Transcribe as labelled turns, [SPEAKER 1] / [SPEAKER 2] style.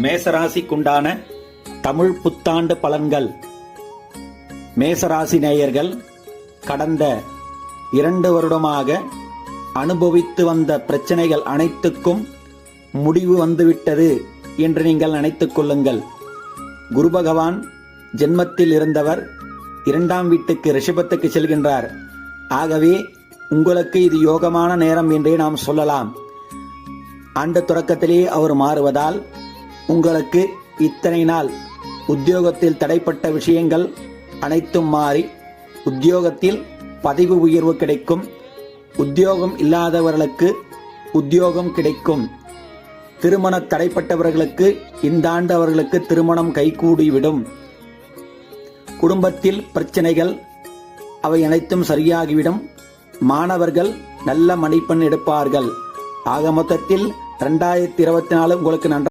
[SPEAKER 1] மேசராசிக்குண்டான தமிழ் புத்தாண்டு பலன்கள். மேசராசி நேயர்கள், கடந்த 2 வருடமாக அனுபவித்து வந்த பிரச்சனைகள் அனைத்துக்கும் முடிவு வந்துவிட்டது என்று நீங்கள் நினைத்துக் கொள்ளுங்கள். குரு பகவான் ஜென்மத்தில் இருந்தவர் 2ஆம் வீட்டுக்கு ரிஷபத்துக்கு செல்கின்றார். ஆகவே உங்களுக்கு இது யோகமான நேரம் என்றே நாம் சொல்லலாம். ஆண்டு தொடக்கத்திலே அவர் மாறுவதால் உங்களுக்கு இத்தனை நாள் உத்தியோகத்தில் தடைப்பட்ட விஷயங்கள் அனைத்தும் மாறி உத்தியோகத்தில் பதவி உயர்வு கிடைக்கும். உத்தியோகம் இல்லாதவர்களுக்கு உத்தியோகம் கிடைக்கும். திருமண தடைப்பட்டவர்களுக்கு இந்த ஆண்டு அவர்களுக்கு திருமணம் கைகூடிவிடும். குடும்பத்தில் பிரச்சனைகள் அவை அனைத்தும் சரியாகிவிடும். மாணவர்கள் நல்ல மதிப்பெண் எடுப்பார்கள். ஆக மொத்தத்தில் 2024 உங்களுக்கு நன்றாக